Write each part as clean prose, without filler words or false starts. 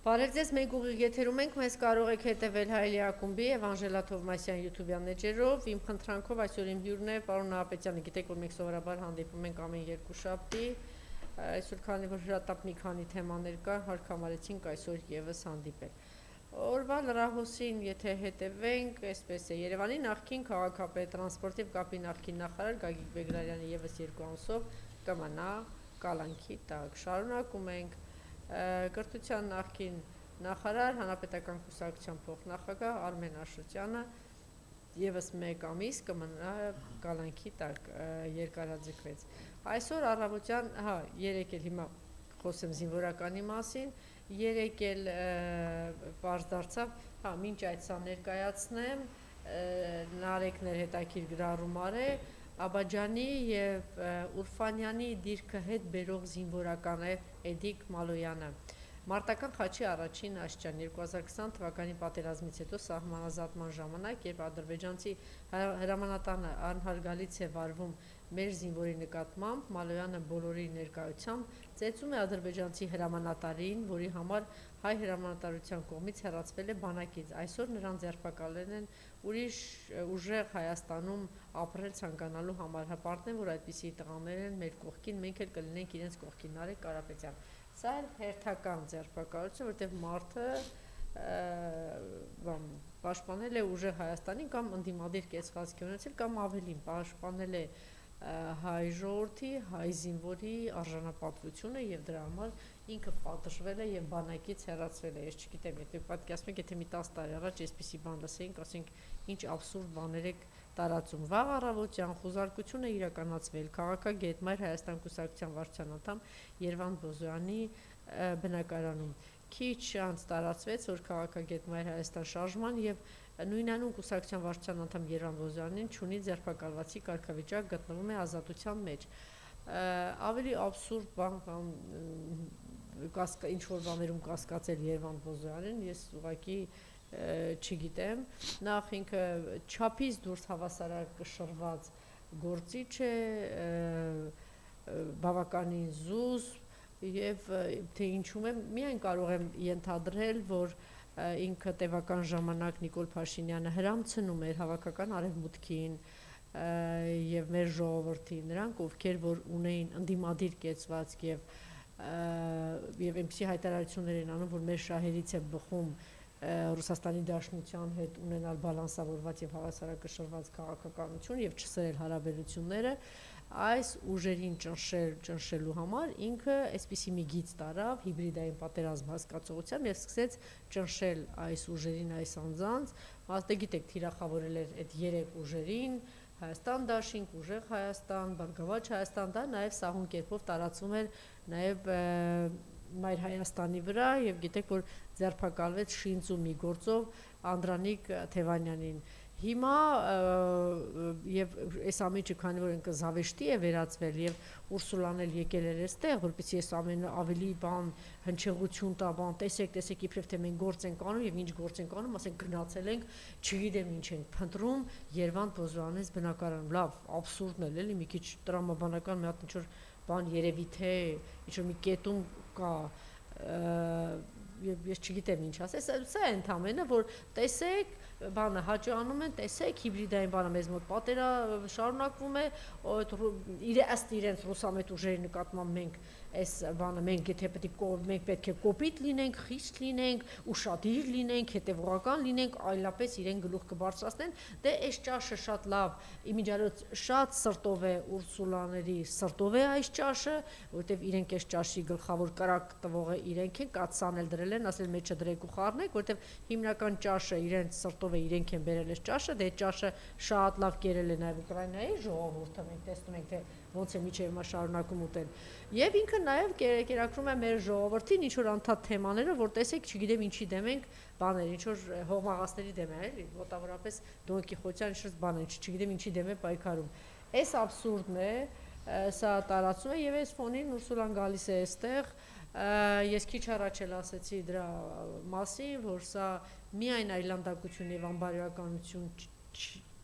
Բարև ձեզ, մենք ուղիղ եթերում ենք, մեզ կարող եք հետևել Հայելի ակումբի եւ Անժելա Թովմասյան YouTube-յան էջերով, իմ խնդրանքով այսօր իմ հյուրն է պարոն Նահապետյանը, գիտեք, որ մենք սովորաբար հանդիպում ենք ամեն երկուշաբթի, այսօր քանի որ հրատապ մի քանի թեմաներ կան, հարկ համարեցինք այսօր եւս հանդիպել։ Օրվա լրահոսին, եթե հետևենք, այսպես է, Երևանի նախկին քաղաքապետ, տրանսպորտիվ կապի նախկին նախարար Գագիկ Բեգլարյանը եւս 2 ամսով կմնա կալանքի տակ։ Շարունակում ենք կրթության նախկին նախարար, հանրապետական կուսակցության փոխնախագահ Արմեն Աշոտյանը եւս 1 ամիս կմնա կալանքի տակ, երկարաձգվեց։ Այսօր առավոտյան, երեկ էլ հիմա խոսեմ զինվորականի մասին, երեկ էլ պարզ դարձավ, մինչ այդ սա ներկայացնեմ, Նարեկներ հետաքրքիր գրառում է Աբաջանի եւ Ուրֆանյանի դիրքը հետ բերող զինվորական է Էդիկ Մալոյանը։ Մարտական խաչի առաջին աշճան 2020 թվականի պատերազմից հետո սահմանազատման ժամանակ, երբ ադրբեջանցի հրամանատանը անհարգալից է վարվում մեր զինվորի նկատմամբ, Մալոյանը բոլորի ներկայությամբ ծեծում է ադրբեջանցի հրամանատարին, որի համար հայ հրամանատարության կողմից հեռացվել է բանակից։ Այսօր նրան ձերբակալել են ուրիշ ուժեղ Հայաստանում ապրել ցանկանալու համար, հպարտեն, որ այդպիսի տղաներ են մեր կողքին, մենք էլ կլինենք իրենց կողքին, Նարեկ Կարապետյան։ Սա էլ հերթական ձերբակալություն, որտեղ մարդը պաշտպանել է ուժեղ Հայաստանին կամ ընդդիմադիր կեցվածքի ունեցել կամ ավելին պաշտպանել է հայ ժողովրդի, հայ զինվորի արժանապատվությունը եւ դրա համար ինքը պատժվել է եւ բանակից հեռացվել է։ Ես չգիտեմ, եթե պատկերացնում եք, եթե մի 10 տարի առաջ այսպիսի բան լսեինք, ասենք ինչ աբսուրդ բաներ է տարածում։ Վաղ առավոտյան խոզարկություն է իրականացվել քաղաքագետ Մայր Հայաստան կուսակցության վարչության անդամ Երվանդ Բոզոյանի բնակարանում։ Քիչ անց տարածվեց, որ քաղաքագետ Մայր Հայաստան շարժման եւ նույնանուն կուսակցության վարչության անդամ Երվանդ Բոզոյանին չունի ձերբակալվածի կարգավիճակ, գտնվում է ազատության մեջ։ Ավելի աբսուրդ բան ինչ որ բաներում կասկածել Երվանդ Բոզոյանին, ես ուղղակի չգիտեմ, նախ ինքը չափից դուրս հավասարակշռված գործիչ է, բավականին զուսպ եւ թե ինչու եմ միայն կարող եմ ենթադրել, որ ինքը տևական ժամանակ Նիկոլ Փաշինյանը հրամցնում էր հավաքական արևմուտքին եւ մեր ժողովրդին, նրանք ովքեր որ ունեին ընդդիմադիր կեցվածք եւ այնպիսի հայտարարություններ են անում, որ մեր շահերից է բխում Ռուսաստանի Դաշնության հետ ունենալ բալանսավորված եւ հավասարակշռված քաղաքականություն եւ չսրել հարաբերությունները, այս ուժերին ճնշելու համար ինքը այսպիսի մի գիծ տարավ հիբրիդային պատերազմ հասկացողությամբ եւ սկսեց ճնշել այս ուժերին, այս անձանց, գիտեք, թիրախավորել էր այդ 3 ուժերին, Հայաստան Դաշինք, Ուժեղ Հայաստան, Բարգավաճ Հայաստան, դա նաեւ սահուն կերպով տարածում էր նաեւ Մայր Հայաստանի վրա եւ գիտեք, որ ձերբակալվեց շինծու մի գործով Անդրանիկ Թևանյանին։ Հիմա եւ այս ամիջը քանի որ ինքը զավեշտի է վերածվել եւ Ուրսուլան էլ եկել էր այստեղ, որպեսզի այս ամենը ավելի բան հնչեղություն տա, բան տեսեք, իբրև թե մենք գործ ենք անում եւ ինչ գործ ենք անում, ասենք գնացել ենք, չգիտեմ ինչ ենք փնտրում Երվանդ Բոզոյանից բնակարանում։ Լավ, աբսուրդն է, էլի մի քիչ տրամաբանական մի հատ ինչ որ բան երևի թե ինչ որ մի կետում կա ես չգիտեմ ինչ ասես, սա է ընդամենը, որ տեսեք, բանը հաճանում են, տեսեք, հիբրիդային բանը մեզ մոտ պատերա շարունակվում է, ըստ իրենց ռուսամետ ուժերի նկատմամբ մենք այս բանը մենք պետք է կոպիտ լինենք, խիստ լինենք, ուշադիր լինենք, հետևողական լինենք, այլապես իրեն գլուխ կբարձրացնեն, դե այս ճաշը շատ լավ, իմիջիայլոց շատ սրտով է Ուրսուլաների, սրտով է այս ճաշը, որտեվ իրենք այս ճաշի գլխավոր կրակ տվողը իրենք են, կաթսան էլ դրել են, ասել մեջը դրեք ու խառնեք, որտեվ հիմնական ճաշը իրենց սրտով է իրենք են բերել այս ճաշը, դե այդ ճաշը շատ լավ կերել է նաև Ուկրաինայի ժողովուրդը, մենք տեսնում ենք թե ոնց է միջև հիմա շարունակում ուտել։ Եվ ինքը նաև կերակրում է մեր ժողովրդին ինչ որ անդադ թեմաները, որ տեսեք, չգիտեմ ինչի դեմ ենք բաներ, ինչ որ հողմաղացների դեմ է, էլի, մոտավորապես Դոն Կիխոտյան ինչ որ բան է, չգիտեմ ինչի դեմ է պայքարում։ Այս աբսուրդն է, սա տարածում է եւ այս ֆոնին Ուրսուլան գալիս է այստեղ, ես քիչ առաջ էլ ասեցի դրա մասին, որ սա միայն այլանդակություն եւ անբարոյականություն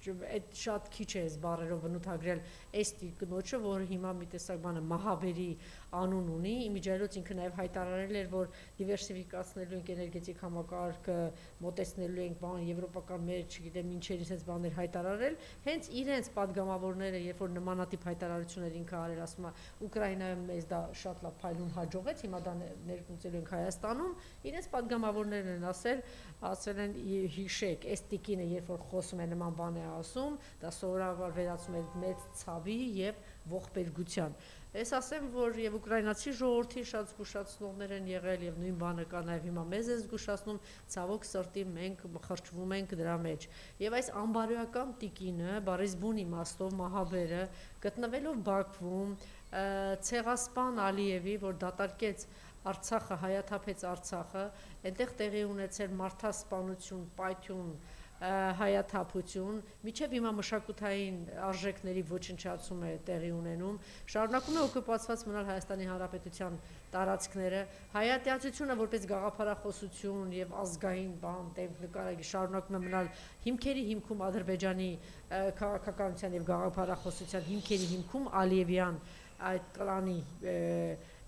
այդ շատ քիչ է այս բառերով բնութագրել այս կնոջը, որը հիմա մի տեսակ բանը մահաբերի անուն ունի, իմիջիայլոց ինքը նաև հայտարարել էր, որ դիվերսիֆիկացնելու ենք էներգետիկ համակարգը, մոտեցնելու ենք բան եվրոպական մեր, չգիտեմ, ինչեր sense բաներ հայտարարել, հենց իրենց падգամավորները, երբ որ նմանատիպ հայտարարություններ ինքը արել, ասում է Ուկրաինայում մեզ դա շատ լավ փայլուն հաջողեց, հիմա դա ներկայացնելու ենք Հայաստանում, իրենց падգամավորներն են ասել են հիշեք, այս տիկինը երբ որ խոսում է նման բան է ասում, դա սովորաբար վերածում է մեծ ցավի եւ ողբերգության։ Ես ասեմ, որ եւ ուկրաինացի ժողովրդի շատ զգուշացնողներ են եղել եւ նույն բանը կա նաեւ հիմա մեզ է զգուշացնում, ցավոք սրտի մենք խրճվում ենք դրա մեջ։ Եվ այս անբարոյական տիկինը, բառից բուն իմաստով մահաբերը, գտնվելով Բաքվում, ցեղասպան Ալիևի, որ դատարկեց Արցախը, հայաթափեց Արցախը, այնտեղ տեղի ունեցել մարդասպանություն, պայթյուն, հայաթափություն, միջև հիմա մշակութային արժեքների ոչնչացում է տեղի ունենում, շարունակում է օկուպացված մնալ Հայաստանի Հանրապետության տարածքները, հայատյացությունը որպես գաղափարախոսություն եւ ազգային բան, նկարագիր շարունակում է մնալ հիմքերի հիմքում Ադրբեջանի քաղաքականության եւ գաղափարախոսության հիմքերի հիմքում Ալիևյան այդ կլանի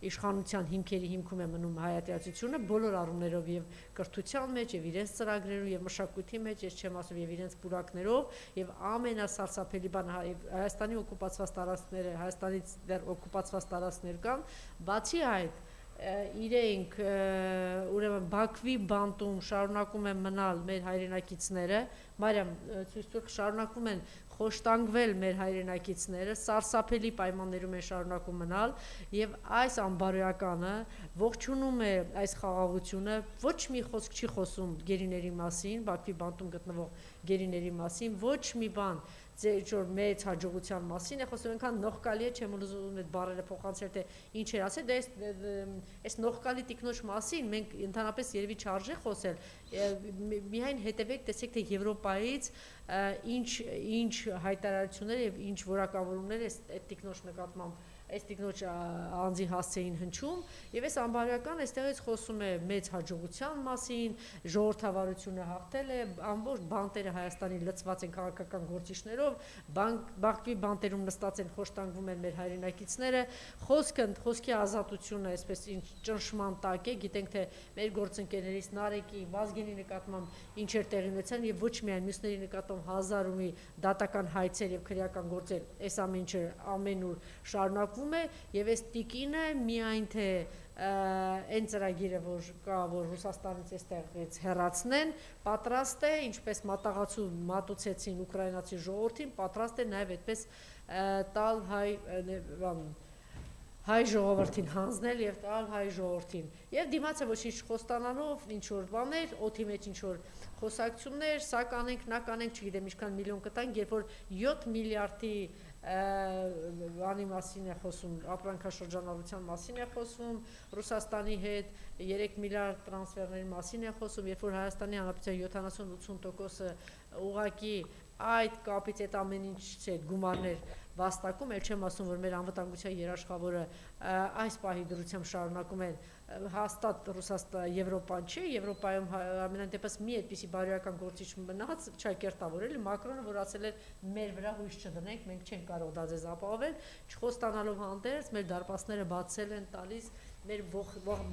իշխանության հիմքերի հիմքում է մնում հայատյացությունը բոլոր առումներով եւ կրթության մեջ եւ իրենց ծրագրերով եւ մշակույթի մեջ, ես չեմ ասում եւ իրենց պուրակներով եւ ամենասարսափելի բանը Հայաստանի օկուպացված տարածքները, Հայաստանից դեռ օկուպացված տարածքներ կան, բացի այդ իրենք ուրեմն Բաքվի բանտում շարունակում են մնալ մեր հայրենակիցները, Մարիամ ցույց տուր շարունակում են խոշտանգվել մեր հայրենակիցները, սարսափելի պայմաններում են շարունակում մնալ եւ այս անբարոյականը ողջունում է այս խաղաղությունը, ոչ մի խոսք չի խոսում գերիների մասին, Բաքվի բանտում գտնվող գերիների մասին, ոչ մի բան ձեր մեծ հաջողության մասին է խոսում, այնքան նողկալի է, չեմ ուզում այդ բառերը փոխանցել, թե ինչ էր ասել, դե այս նողկալի տիկնոջ մասին մենք ընդհանրապես երևի չարժե խոսել, միայն հետևեք, տեսեք, թե Եվրոպայից ինչ հայտարարություններ եւ ինչ որակավորումներ է այդ տիկնոջ նկատմամբ այս տիկնոջ անձի հասցեին հնչում եւ այս անբարոյական այստեղից խոսում է մեծ հաջողության մասին, ժողովրդավարությունը հաղթել է, ամբողջ բանտերը Հայաստանի լցված են քաղաքական գործիչներով, Բաքվի բանտերում նստած են խոշտանգվում են մեր հայրենակիցները, խոսքի ազատությունը այսպես ինչ ճնշման տակ է, գիտենք թե մեր գործընկերներից Նարեկի, Վազգենի նկատմամբ ինչեր տեղի ունեցան եւ ոչ միայն մյուսների նկատմամբ հազար ու մի դատական հայցեր եւ քրեական գործեր, այս ամենը ամենուր շարունակվում է եւ այս տիկինը միայն թե այն ծրագիրը որ կա որ Ռուսաստանից այստեղից հեռացնեն պատրաստ է ինչպես մատաղացու մատուցեցին ուկրաինացի ժողովրդին պատրաստ է նաեւ այդպես տալ հայ ժողովրդին հանձնել եւ տալ հայ ժողովրդին եւ դիմացը ոչինչ խոստանալով ինչ որ բաներ օդի մեջ ինչ որ խոսակցություններ սա կանենք նա կանենք չգիտեմ ինչքան միլիոն կտանք երբ որ 7 միլիարդի բանի մասին է խոսում, ապրանքաշրջանառության մասին է խոսում, Ռուսաստանի հետ 3 միլիարդ տրանսֆերների մասին է խոսում, երբ որ Հայաստանի Հանրապետության 70-80%-ը ուղղակի այդ կապից այդ ամեն ինչից է գումարներ վաստակում, էլ չեմ ասում, որ մեր անվտանգության երաշխավորը այս պահի դրությամբ շարունակում են հաստատ Եվրոպան չի, Եվրոպայում ամենայն դեպս մի այդպիսի բարոյական գործիչ մնաց, չակերտավորել, Մակրոնը որ ասել էր մեր վրա հույս չդնենք, մենք չենք կարող դա ձեզ ապահովել, չխոստանալով հանդերձ մեր դարպասները բացել են տալիս մեր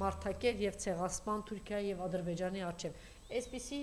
մարդակեր եւ ցեղասպան Թուրքիայի եւ Ադրբեջանի առջեւ։ Այսպիսի